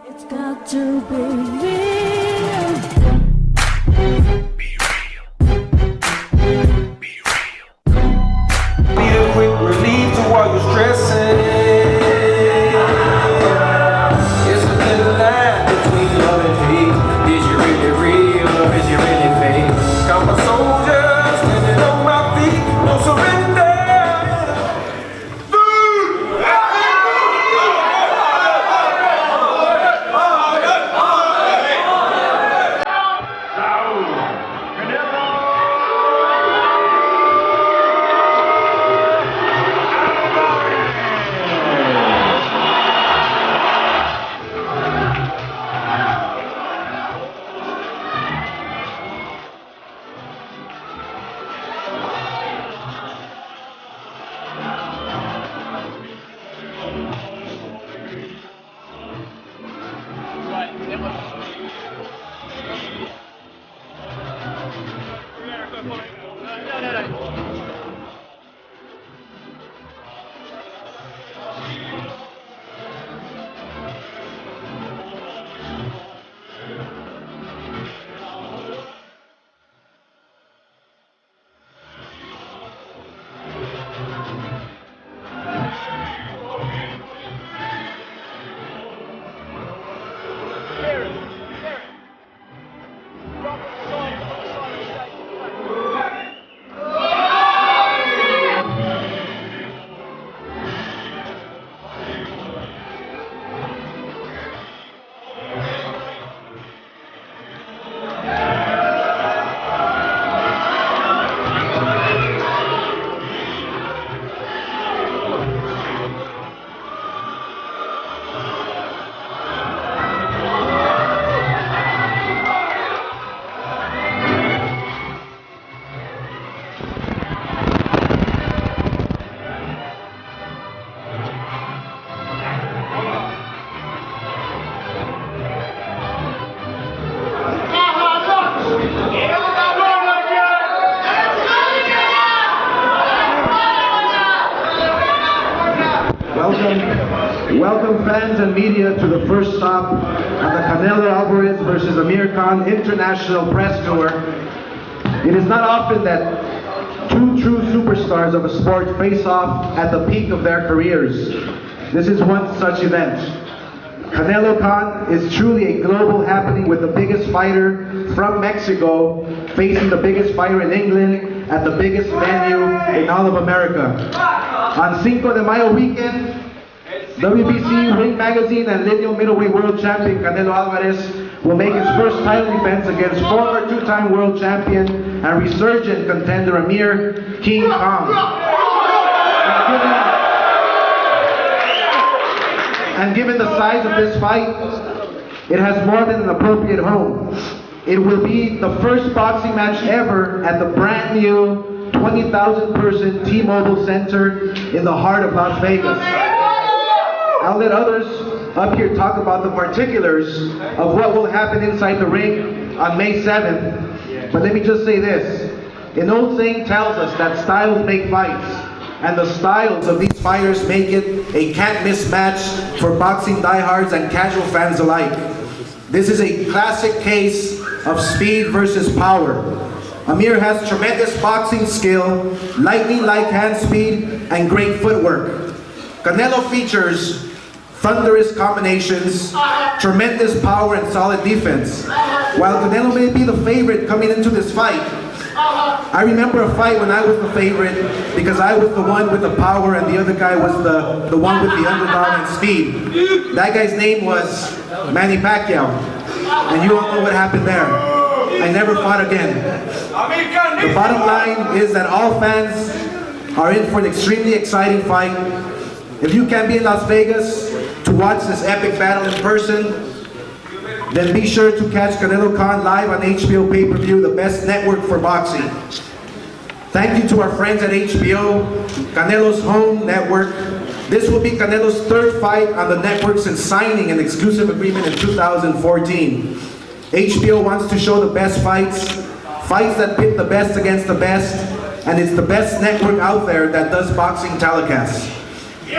It's got to be real. Be real. Be real. Need a quick relief to while you're stressing. It's a thin line between love and hate. Is you really real or is you really fake? Got my soldiers standing on my feet. No surrender. Welcome fans and media to the first stop on the Canelo Alvarez versus Amir Khan International Press Tour. It is not often that two true superstars of a sport face off at the peak of their careers. This is one such event. Canelo Khan is truly a global happening with the biggest fighter from Mexico facing the biggest fighter in England at the biggest venue in all of America. On Cinco de Mayo weekend, WBC, Ring Magazine, and lineal middleweight world champion Canelo Alvarez will make his first title defense against former two-time world champion and resurgent contender Amir King Khan. And given the size of this fight, it has more than an appropriate home. It will be the first boxing match ever at the brand new 20,000 person T-Mobile Center in the heart of Las Vegas. I'll let others up here talk about the particulars of what will happen inside the ring on May 7th. But let me just say this. An old saying tells us that styles make fights, and the styles of these fighters make it a can't-miss match for boxing diehards and casual fans alike. This is a classic case of speed versus power. Amir has tremendous boxing skill, lightning-like hand speed, and great footwork. Canelo features thunderous combinations, tremendous power, and solid defense. While Canelo may be the favorite coming into this fight, I remember a fight when I was the favorite because I was the one with the power and the other guy was the one with the underdog and speed. That guy's name was Manny Pacquiao, and you all know what happened there. I never fought again. The bottom line is that all fans are in for an extremely exciting fight. If you can be in Las Vegas to watch this epic battle in person, then be sure to catch Canelo Khan live on HBO pay-per-view, the best network for boxing. Thank you to our friends at HBO, Canelo's home network. This will be Canelo's third fight on the network since signing an exclusive agreement in 2014. HBO wants to show the best fights that pit the best against the best, and it's the best network out there that does boxing telecasts.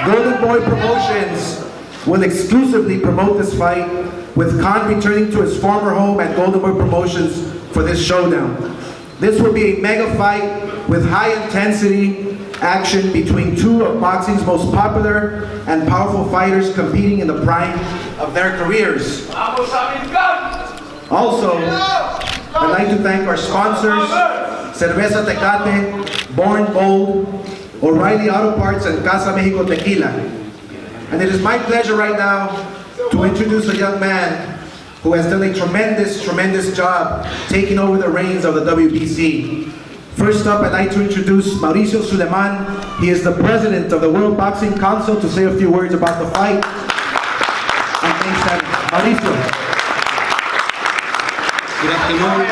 Golden Boy Promotions will exclusively promote this fight, with Khan returning to his former home at Golden Boy Promotions for this showdown. This will be a mega fight with high intensity action between two of boxing's most popular and powerful fighters competing in the prime of their careers. Also, I'd like to thank our sponsors, Cerveza Tecate, Born Gold, O'Reilly Auto Parts, and Casa Mexico Tequila. And it is my pleasure right now to introduce a young man who has done a tremendous job taking over the reins of the WBC. First up, I'd like to introduce Mauricio Suleiman. He is the president of the World Boxing Council, to say a few words about the fight. And thanks, Mauricio. Good afternoon.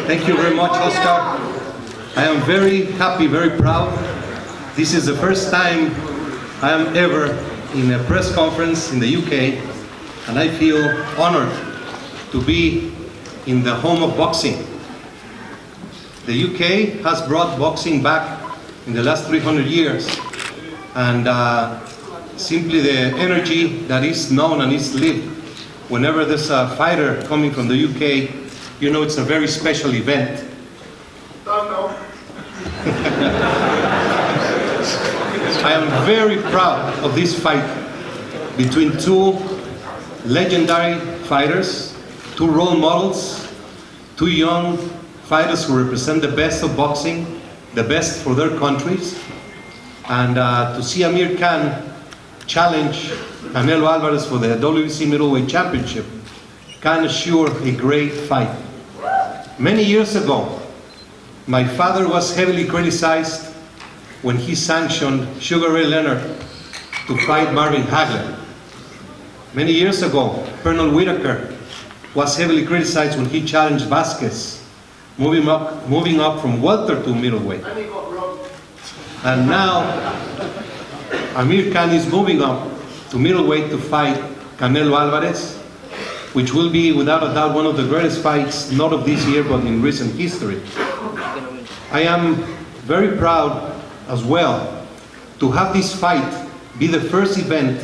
Thank you very much, Oscar. I am very happy, very proud. This is the first time I am ever in a press conference in the UK, and I feel honored to be in the home of boxing. The UK has brought boxing back in the last 300 years, and simply the energy that is known and is lived whenever there's a fighter coming from the UK, you know it's a very special event. I am very proud of this fight between two legendary fighters, two role models, two young fighters who represent the best of boxing, the best for their countries. And to see Amir Khan challenge Canelo Alvarez for the WBC Middleweight Championship can assure a great fight. Many years ago, my father was heavily criticized when he sanctioned Sugar Ray Leonard to fight Marvin Hagler. Many years ago, Colonel Whitaker was heavily criticized when he challenged Vasquez, moving up from welter to middleweight. And now, Amir Khan is moving up to middleweight to fight Canelo Alvarez, which will be without a doubt one of the greatest fights, not of this year, but in recent history. I am very proud as well to have this fight be the first event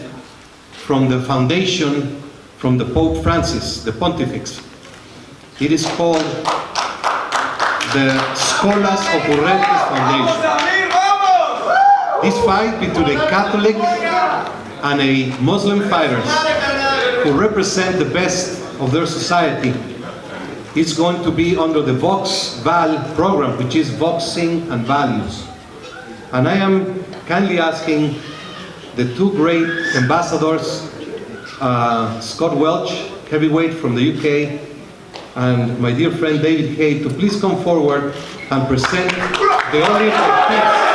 from the foundation from the Pope Francis, the Pontifex. It is called the Scholas Occurrentes Foundation. This fight between a Catholic and a Muslim fighters who represent the best of their society is going to be under the Vox Val program, which is Boxing and Values. And I am kindly asking the two great ambassadors, Scott Welch, heavyweight from the UK, and my dear friend David Hay, to please come forward and present the audience of peace.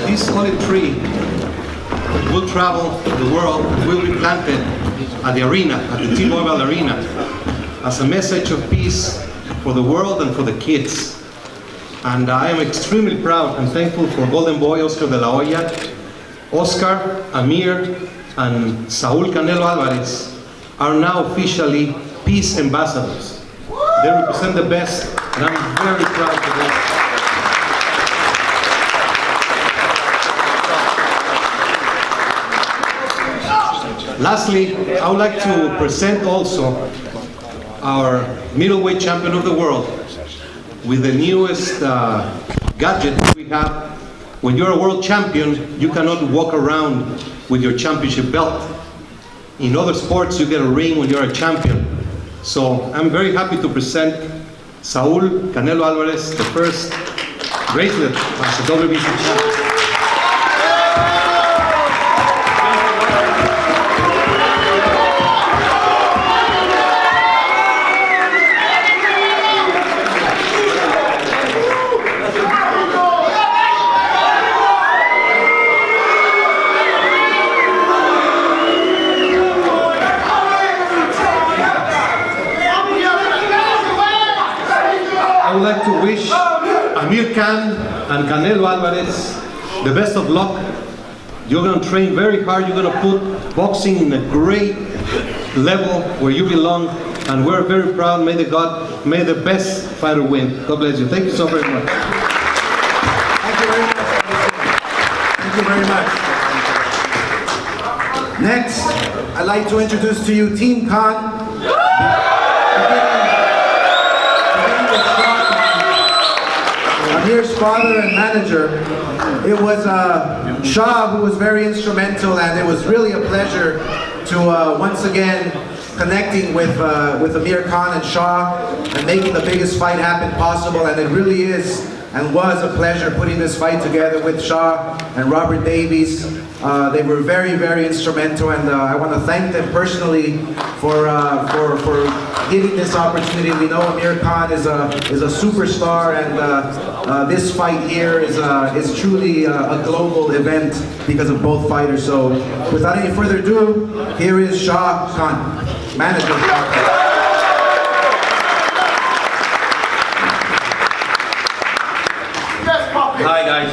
This olive tree will travel the world, will be planted at the arena, at the T-Mobile Arena, as a message of peace for the world and for the kids. And I am extremely proud and thankful for Golden Boy Oscar de la Hoya, Oscar, Amir, and Saul Canelo Alvarez are now officially peace ambassadors. They represent the best, and I'm very proud of them. Lastly, I would like to present also our middleweight champion of the world with the newest gadget we have. When you're a world champion, you cannot walk around with your championship belt. In other sports, you get a ring when you're a champion. So I'm very happy to present Saul Canelo Alvarez, the first bracelet as a WBC champion. I would like to wish Amir Khan and Canelo Alvarez the best of luck. You're going to train very hard. You're going to put boxing in a great level where you belong, and we're very proud. May the best fighter win. God bless you. Thank you so very much. Thank you very much. Thank you very much. Next, I'd like to introduce to you Team Khan. Amir's father and manager. It was Shah who was very instrumental, and it was really a pleasure to once again connecting with Amir Khan and Shah and making the biggest fight happen possible. And it really is and was a pleasure putting this fight together with Shah and Robert Davies. They were very, very instrumental, and I want to thank them personally for giving this opportunity. We know Amir Khan is a superstar, and this fight here is truly a global event because of both fighters. So, without any further ado, here is Shah Khan, manager. Hi guys,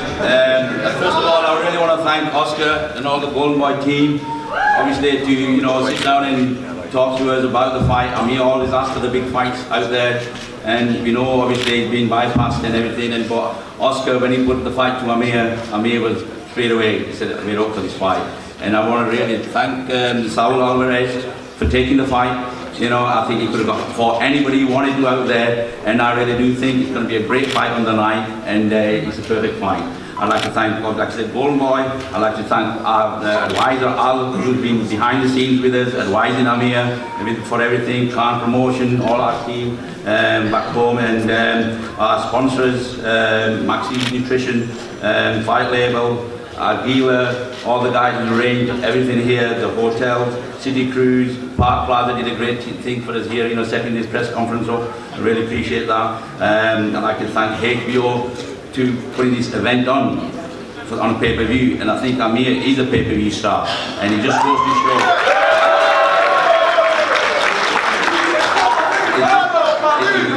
first of all I really want to thank Oscar and all the Golden Boy team, obviously to sit down and talk to us about the fight. Amir always asks for the big fights out there, and obviously he's been bypassed and everything, but Oscar, when he put the fight to Amir was straight away, he said Amir up for this fight. And I want to really thank Saul Alvarez for taking the fight. I think he could have fought anybody he wanted to out there, and I really do think it's going to be a great fight on the night, and it's a perfect fight. I'd like to thank, like I said, Golden Boy. I'd like to thank our advisor Al, who's been behind the scenes with us, advising Amir for everything, Khan Promotion, all our team back home, and our sponsors, Maxi Nutrition, Fight Label, our dealer, all the guys in the range, everything here, the hotel, City Cruise, Park Plaza did a great thing for us here, setting this press conference up. I really appreciate that. I'd like to thank HBO to putting this event on a pay-per-view, and I think Amir is a pay-per-view star, and it just goes to show.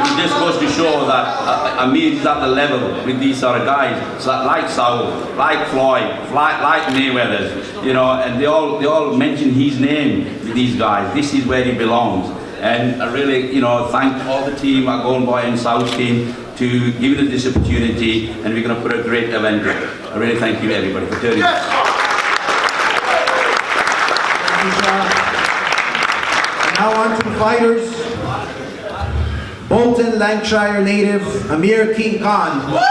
It just goes to show that Amir is at the level with these sort of guys, so like Saul, like Floyd, like Mayweather, and they all mention his name with these guys. This is where he belongs, and I really, thank all the team at Golden Boy and Saul's team to give us this opportunity, and we're going to put a great event on. I really thank you everybody for turning up. Now on to the fighters. Bolton, Lancashire native Amir Khan was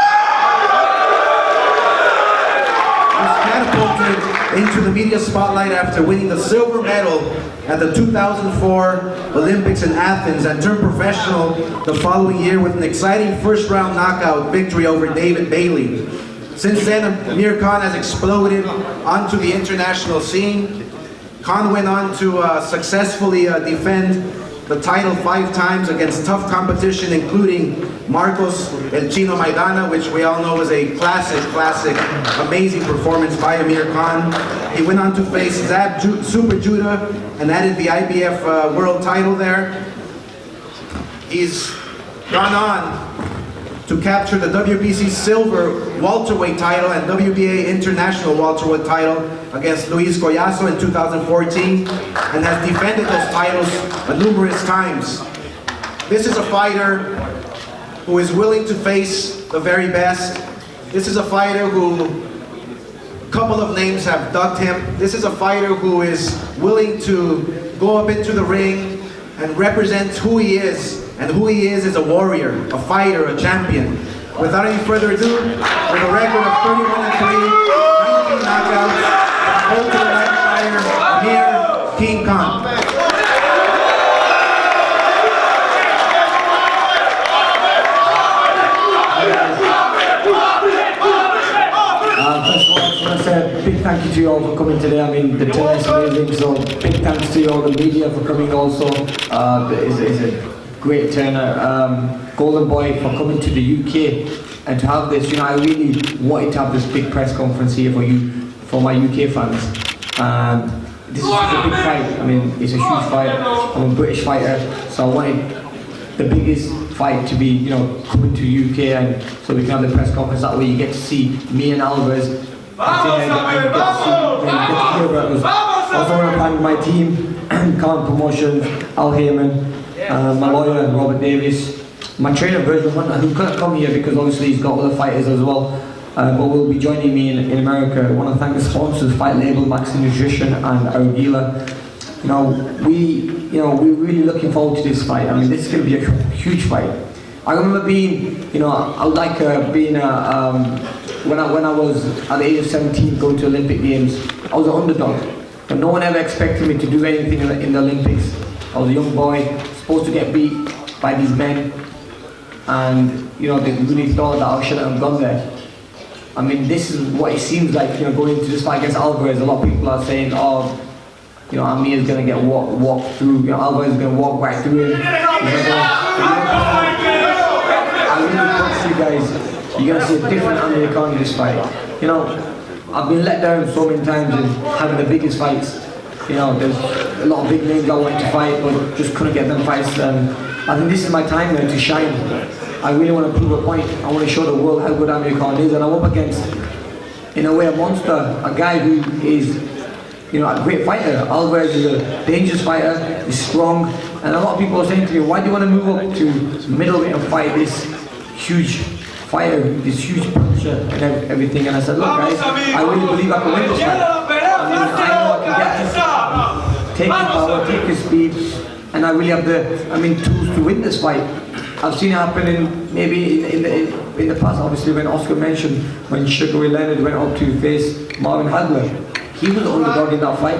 catapulted into the media spotlight after winning the silver medal at the 2004 Olympics in Athens, and turned professional the following year with an exciting first-round knockout victory over David Bailey. Since then, Amir Khan has exploded onto the international scene. Khan went on to successfully defend the title 5 times against tough competition, including Marcos El Chino Maidana, which we all know was a classic, amazing performance by Amir Khan. He went on to face Zab Super Judah and added the IBF world title there. He's gone on to capture the WBC silver welterweight title and WBA international welterweight title against Luis Collazo in 2014, and has defended those titles numerous times. This is a fighter who is willing to face the very best. This is a fighter who, a couple of names have dubbed him. This is a fighter who is willing to go up into the ring and represent who he is. And who he is a warrior, a fighter, a champion. Without any further ado, with a record of 31-3, 19 knockouts, ultimate fighter, Amir King Khan. First of all, I just want to say a big thank you to you all for coming today. I mean, the turnout is amazing, so big thanks to you all, the media, for coming also. It's a great turnout. Golden Boy for coming to the UK and to have this. You know, I really wanted to have this big press conference here for you, for my UK fans. This is a big fight. I mean, it's a huge fight. I'm a British fighter, so I wanted the biggest fight to be, you know, coming to UK, and so we can have the press conference. That way you get to see me and Alvarez. And you get to hear about us. Also want to thank my team, Khan Promotions, Al Heyman, my lawyer Robert Davis, my trainer Virgil Hunter, who couldn't come here because obviously he's got other fighters as well, but will be joining me in America. I want to thank the sponsors, Fight Label, Maxi Nutrition and Arugila. We're really looking forward to this fight. I mean, this is going to be a huge fight. I remember being, you know, I would like being when I was at the age of 17 going to Olympic Games. I was an underdog, but no one ever expected me to do anything in the Olympics. I was a young boy, supposed to get beat by these men, and you know, they really thought that I shouldn't have gone there. I mean, this is what it seems like, you know, going into this fight against Alvarez. A lot of people are saying, oh, you know, Amir is going to get walked through, you know, Alvarez is going to walk right through him. I really promise you guys, you're going to see a different Amir Khan in this fight. You know, I've been let down so many times in having the biggest fights. You know, there's a lot of big names I wanted to fight, but just couldn't get them fights. I think this is my time now to shine. I really want to prove a point. I want to show the world how good Amir Khan is, and I'm up against, in a way, a monster, a guy who is, you know, a great fighter. Alvarez is a dangerous fighter, he's strong, and a lot of people are saying to me, why do you want to move up to middleweight and fight this huge fighter, this huge puncher and everything? And I said, look guys, I really believe I can win this fight. I mean, I know I can get this, take his power, take his speed, and I really have the, tools to win this fight. I've seen it happen in the past, obviously, when Oscar mentioned when Sugar Ray Leonard went up to face Marvin Hagler. He was the underdog in that fight,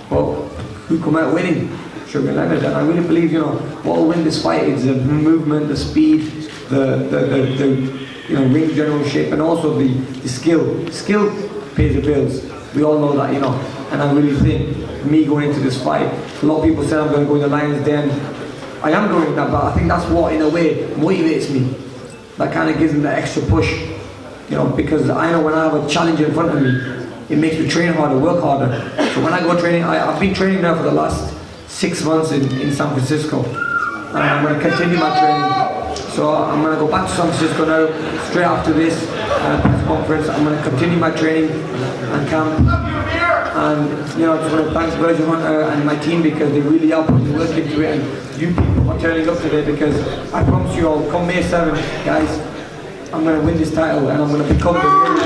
but who come out winning? Sugar Ray Leonard. And I really believe, you know, what will win this fight is the movement, the speed, the you know, ring general shape, and also the skill. Skill pays the bills. We all know that, you know. And I really think me going into this fight, a lot of people said I'm going to go in the Lions Den. I am going that, but I think that's what, in a way, motivates me. That kind of gives me that extra push, you know, because I know when I have a challenge in front of me, it makes me train harder, work harder. So when I go training, I've been training now for the last 6 months in San Francisco, and I'm going to continue my training. So I'm going to go back to San Francisco now, straight after this press conference. I'm going to continue my training and camp. And you know, I just want to thank Virgil Hunter and my team, because they really are putting work into it, and you people are turning up today, because I promise you all, come May 7th, guys, I'm going to win this title and I'm going to become the new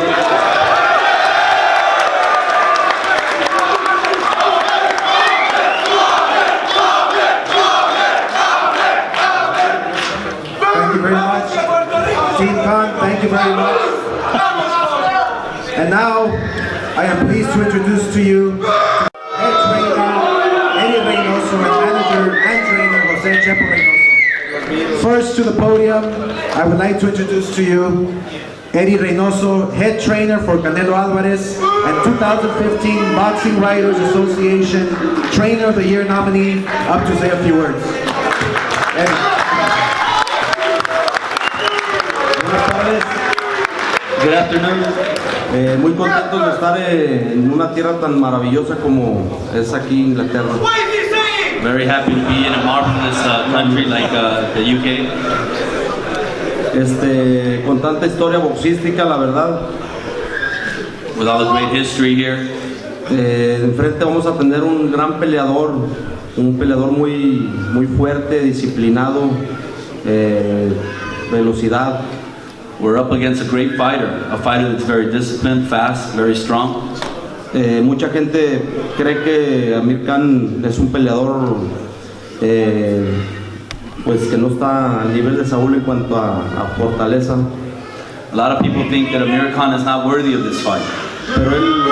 Thank you very much. Team Khan, thank you very much. And now, I am pleased to introduce to you head trainer Eddie Reynoso and manager and trainer Jose Chepo Reynoso. First to the podium, I would like to introduce to you Eddie Reynoso, head trainer for Canelo Alvarez and 2015 Boxing Writers Association Trainer of the Year nominee, up to say a few words. Eddie. Good afternoon. Muy contentos de estar en una tierra tan maravillosa como es aquí Inglaterra. Very happy to be in a marvelous country like the UK. Con tanta historia boxística, la verdad. With all the great history here. Enfrente vamos a tener un gran peleador, un peleador muy fuerte, disciplinado, velocidad. We're up against a great fighter, a fighter that's very disciplined, fast, very strong. Mucha gente cree que Amir Khan es un peleador pues que no está al nivel de Saúl en cuanto a fortaleza. A lot of people think that Amir Khan is not worthy of this fight. Pero él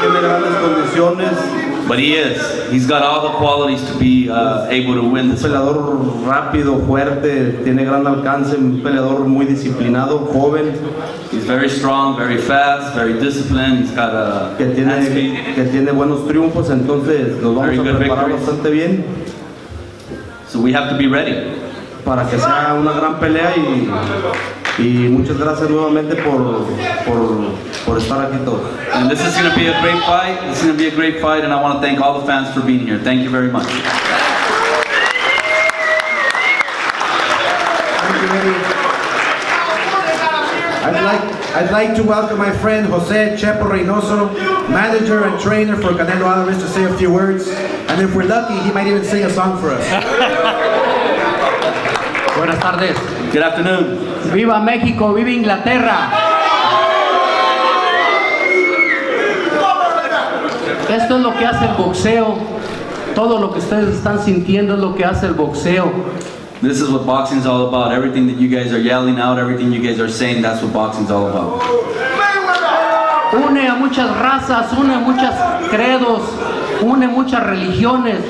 tiene grandes condiciones. But he is. He's got all the qualities to be able to win this Un fight. peleador rápido, fuerte, tiene gran alcance, un peleador muy disciplinado, joven, He's very strong, very fast, very disciplined. He's got a que tiene buenos triunfos, entonces nos vamos Very a good preparar victories. bastante bien So we have to be ready. para que sea una gran pelea y muchas gracias nuevamente por estar aquí todos. And this is going to be a great fight. This is going to be a great fight, and I want to thank all the fans for being here. Thank you very much. Thank you, Eddie. I'd like to welcome my friend Jose Chepo Reynoso, manager and trainer for Canelo Alvarez, to say a few words. And if we're lucky, he might even sing a song for us. Buenas tardes. Good afternoon. ¡Viva México! ¡Viva Inglaterra! Esto es lo que hace el boxeo. Todo lo que ustedes están sintiendo es lo que hace el boxeo. This is what boxing's all about. Everything that you guys are yelling out, everything you guys are saying, that's what boxing's all about. Une a muchas razas, une a muchos credos, une muchas religiones.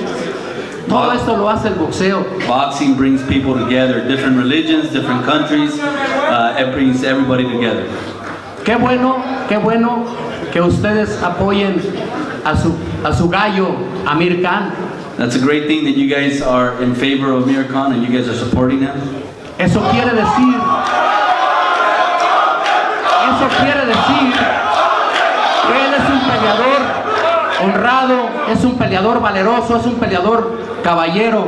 Todo esto lo hace el boxeo. Boxing brings people together, different religions, different countries. It brings everybody together. Qué bueno que ustedes apoyen a su gallo, Amir Khan. That's a great thing that you guys are in favor of Amir Khan and you guys are supporting him. Eso quiere decir que él es un peleador honrado, es un peleador valeroso, es un peleador caballero.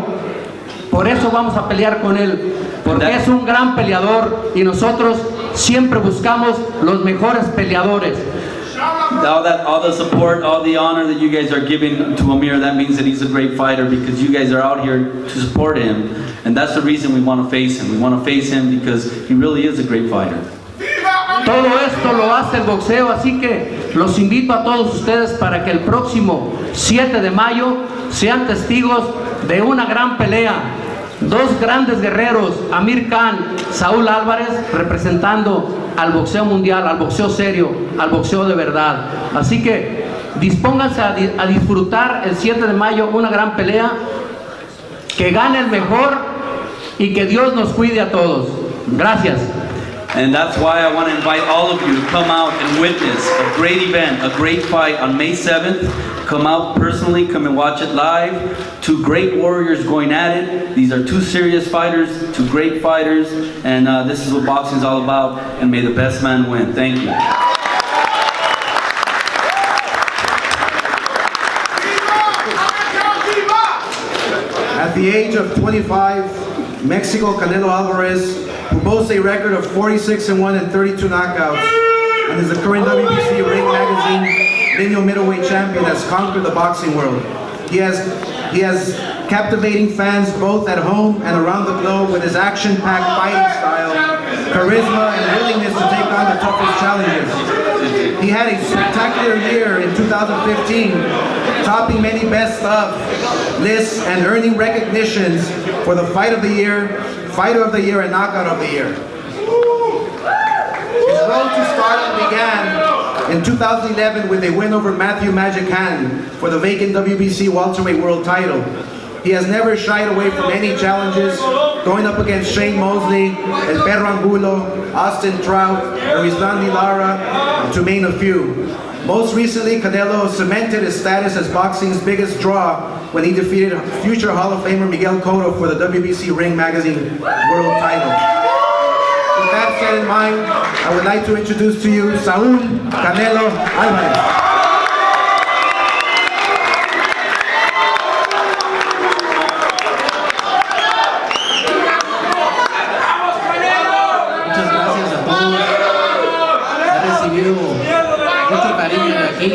Por eso vamos a pelear con él, porque es un gran peleador y nosotros siempre buscamos los mejores peleadores. All the support, all the honor that you guys are giving to Amir, that means that he's a great fighter because you guys are out here to support him. And that's the reason we want to face him. We want to face him because he really is a great fighter. Todo esto lo hace el boxeo, así que los invito a todos ustedes para que el próximo 7 de mayo sean testigos de una gran pelea. Dos grandes guerreros, Amir Khan, Saúl Álvarez, representando al boxeo mundial, al boxeo serio, al boxeo de verdad. Así que dispónganse a disfrutar el 7 de mayo una gran pelea, que gane el mejor y que Dios nos cuide a todos. Gracias. And that's why I want to invite all of you to come out and witness a great event, a great fight on May 7th. Come out personally, come and watch it live. Two great warriors going at it. These are two serious fighters, two great fighters, and this is what boxing is all about, and may the best man win. Thank you. At the age of 25, Mexico Canelo Alvarez, who boasts a record of 46-1 and 32 knockouts, and is the current WBC Ring Magazine lineal middleweight champion, has conquered the boxing world. He has captivating fans both at home and around the globe with his action-packed fighting style, charisma, and willingness to take on the toughest challenges. He had a spectacular year in 2015, topping many best of lists and earning recognitions for the Fight of the Year, Fighter of the Year, and Knockout of the Year. His road to stardom began in 2011 with a win over Matthew Magic Khan for the vacant WBC welterweight world title. He has never shied away from any challenges, going up against Shane Mosley, El Perro Angulo, Austin Trout, and Rizlandi Lara, to name a few. Most recently, Canelo cemented his status as boxing's biggest draw when he defeated future Hall of Famer Miguel Cotto for the WBC Ring Magazine world title. With that said in mind, I would like to introduce to you Saúl Canelo Alvarez. Muchas gracias a todos. He recibido mucho cariño de aquí.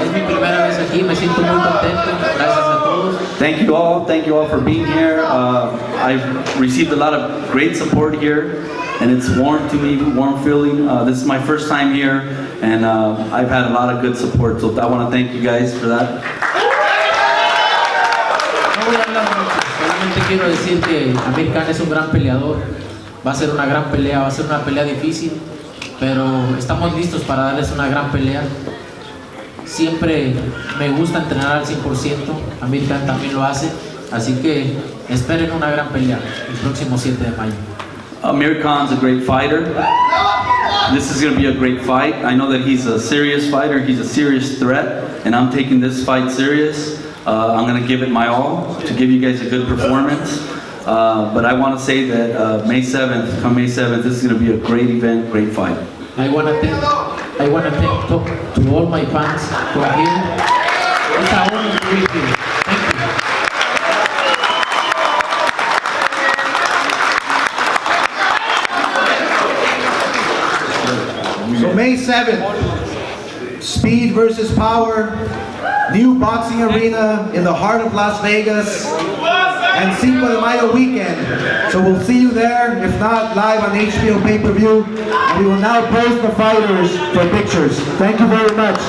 Es mi primera vez aquí, me siento muy contento. Gracias a todos. Thank you all for being here. I've received a lot of great support here, and it's warm to me, warm feeling. This is my first time here, and I've had a lot of good support, so I want to thank you guys for that. No voy a hablar mucho, solamente quiero decir que Amir Khan es un gran peleador, Va a ser una gran pelea, va a ser una pelea difícil, pero estamos listos para darles una gran pelea. Siempre me gusta entrenar al 100%, Amir Khan también lo hace, así que esperen una gran pelea el próximo 7 de mayo. Amir Khan's a great fighter. This is going to be a great fight. I know that he's a serious fighter, he's a serious threat, and I'm taking this fight serious. I'm going to give it my all to give you guys a good performance. But I want to say that May 7th, come May 7th, this is going to be a great event, great fight. I want to thank to all my fans who are here. It's an honor to be here. Thank you. So May 7th, speed versus power, new boxing arena in the heart of Las Vegas, and Cinco de Mayo weekend. So we'll see you there, if not live on HBO pay-per-view, and we will now post the fighters for pictures. Thank you very much.